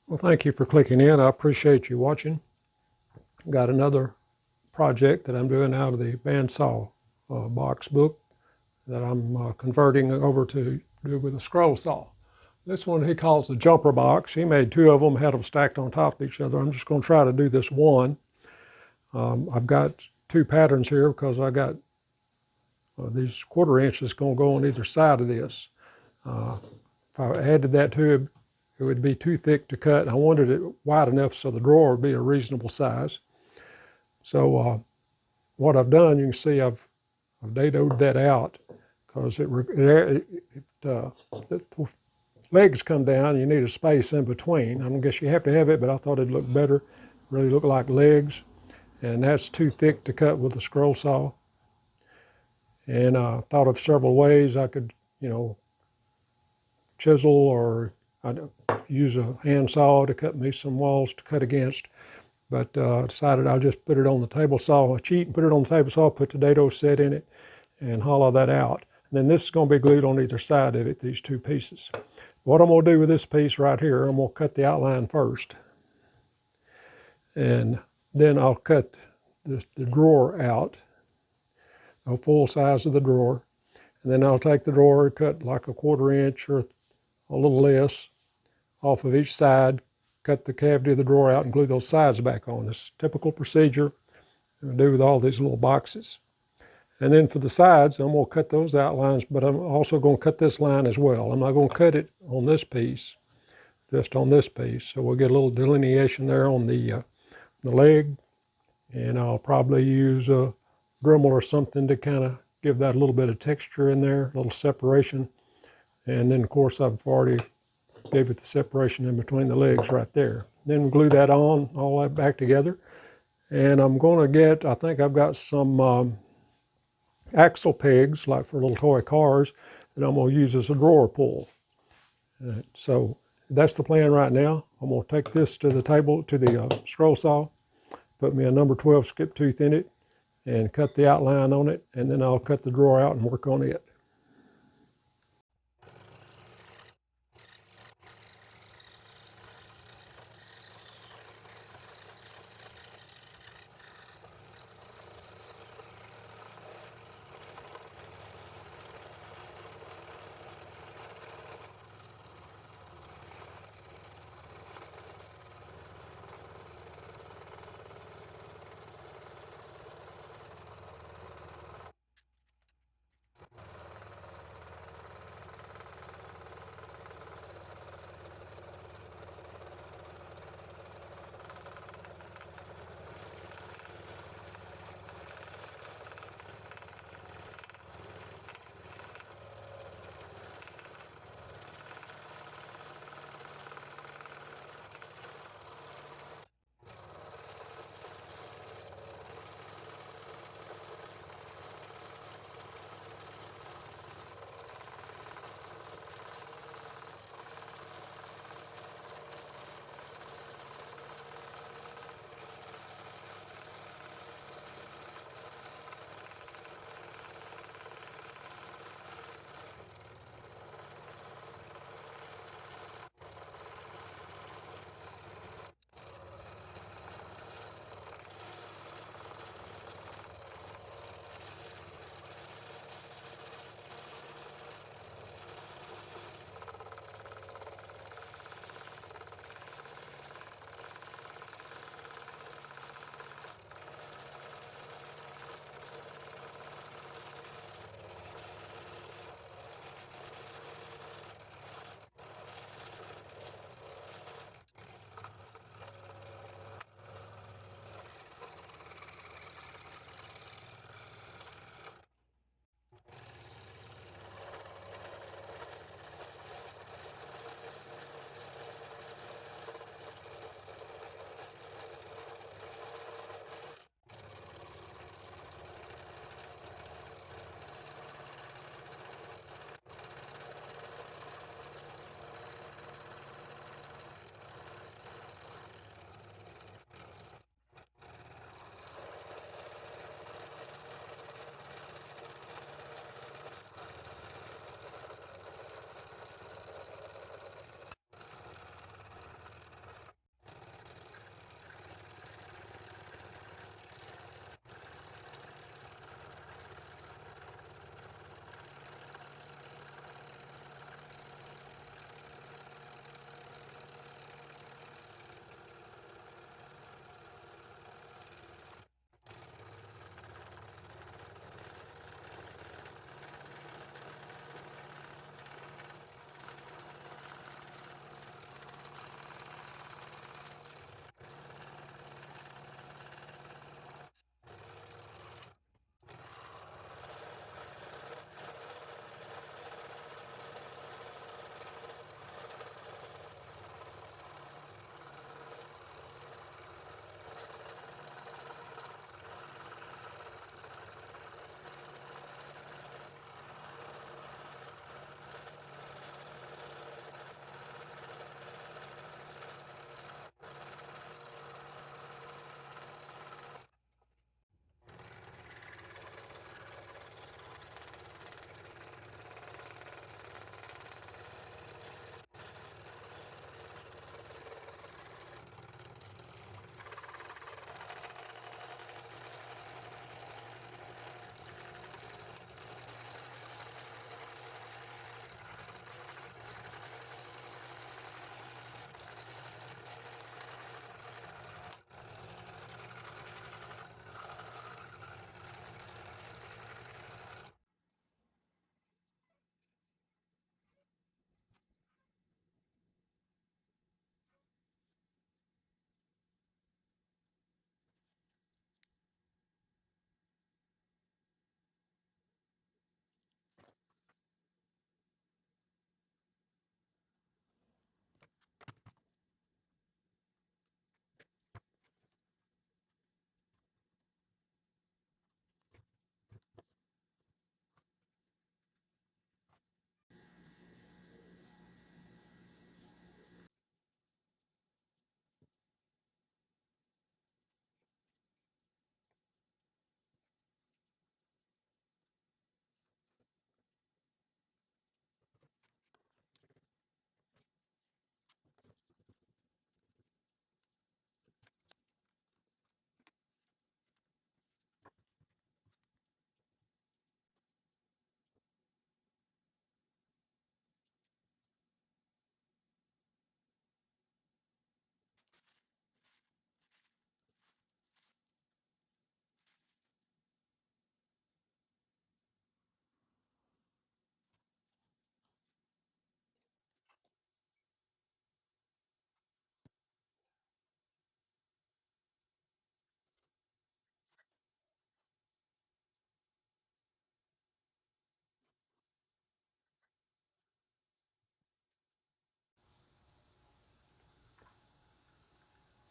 Well, thank you for clicking in. I appreciate you watching. Got another project that I'm doing out of the bandsaw box book that I'm converting over to do with a scroll saw. This one he calls the jumper box. He made two of them, had them stacked on top of each other. I'm just going to try to do this one. I've got two patterns here because I got these 1/4 inches going to go on either side of this. If I added that to it, it would be too thick to cut. I wanted it wide enough so the drawer would be a reasonable size. So what I've done, you can see I've dadoed that out because the legs come down. You need a space in between. I guess you have to have it, but I thought it'd look better. Really look like legs, and that's too thick to cut with a scroll saw. And I thought of several ways I could, chisel, or I'd use a hand saw to cut me some walls to cut against. But I decided I'll just put it on the table saw, cheat and put it on the table saw, put the dado set in it, and hollow that out. And then this is going to be glued on either side of it, these two pieces. What I'm going to do with this piece right here, I'm going to cut the outline first. And then I'll cut the drawer out, a full size of the drawer. And then I'll take the drawer, cut like a 1/4 inch or a little less off of each side, cut the cavity of the drawer out and glue those sides back on. This typical procedure I do with all these little boxes. And then for the sides, I'm going to cut those outlines, but I'm also going to cut this line as well. I'm not going to cut it on this piece, just on this piece. So we'll get a little delineation there on the leg, and I'll probably use a Dremel or something to kind of give that a little bit of texture in there, a little separation. And then of course I've already gave it the separation in between the legs right there. Then glue that on, all that back together. And I'm going to get, I think I've got some axle pegs, like for little toy cars, that I'm going to use as a drawer pull. So that's the plan right now. I'm going to take this to the table, to the scroll saw, put me a number 12 skip tooth in it, and cut the outline on it, and then I'll cut the drawer out and work on it.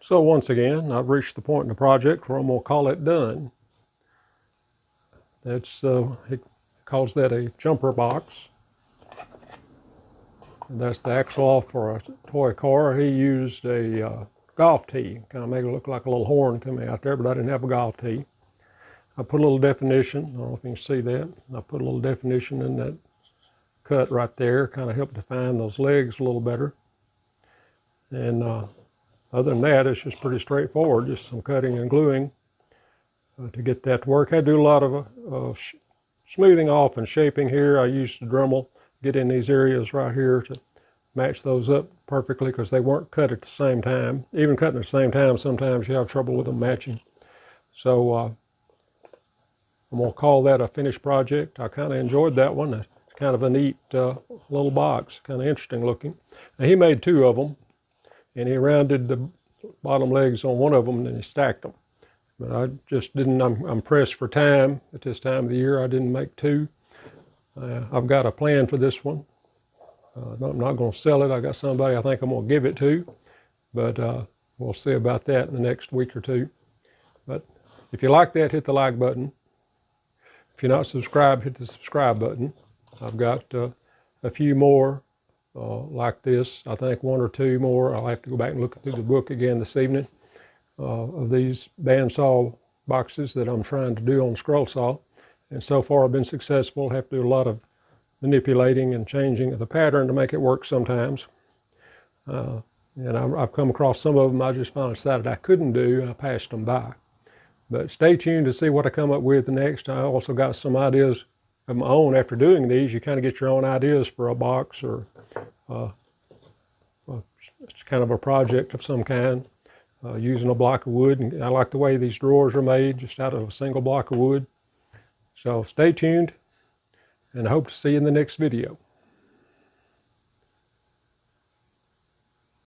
So once again, I've reached the point in the project where I'm going to call it done. That's, he calls that a jumper box. And that's the axle off for a toy car. He used a golf tee, kind of made it look like a little horn coming out there, but I didn't have a golf tee. I put a little definition, I don't know if you can see that. I put a little definition in that cut right there, kind of helped define those legs a little better. And other than that, it's just pretty straightforward, just some cutting and gluing to get that to work. I do a lot of smoothing off and shaping here. I used a Dremel, get in these areas right here to match those up perfectly because they weren't cut at the same time. Even cutting at the same time, sometimes you have trouble with them matching. So I'm going to call that a finished project. I kind of enjoyed that one. It's kind of a neat little box, kind of interesting looking. Now, he made two of them, and he rounded the bottom legs on one of them, and then he stacked them. But I just didn't, I'm pressed for time at this time of the year. I didn't make two. I've got a plan for this one. I'm not going to sell it. I got somebody I think I'm going to give it to, but we'll see about that in the next week or two. But if you like that, hit the like button. If you're not subscribed, hit the subscribe button. I've got a few more like this. I think one or two more. I'll have to go back and look through the book again this evening of these bandsaw boxes that I'm trying to do on scroll saw. And so far I've been successful. I have to do a lot of manipulating and changing of the pattern to make it work sometimes. And I've come across some of them I just finally decided I couldn't do, and I passed them by. But stay tuned to see what I come up with next. I also got some ideas of my own. After doing these, you kind of get your own ideas for a box or it's kind of a project of some kind, using a block of wood. And I like the way these drawers are made, just out of a single block of wood. So stay tuned, and I hope to see you in the next video.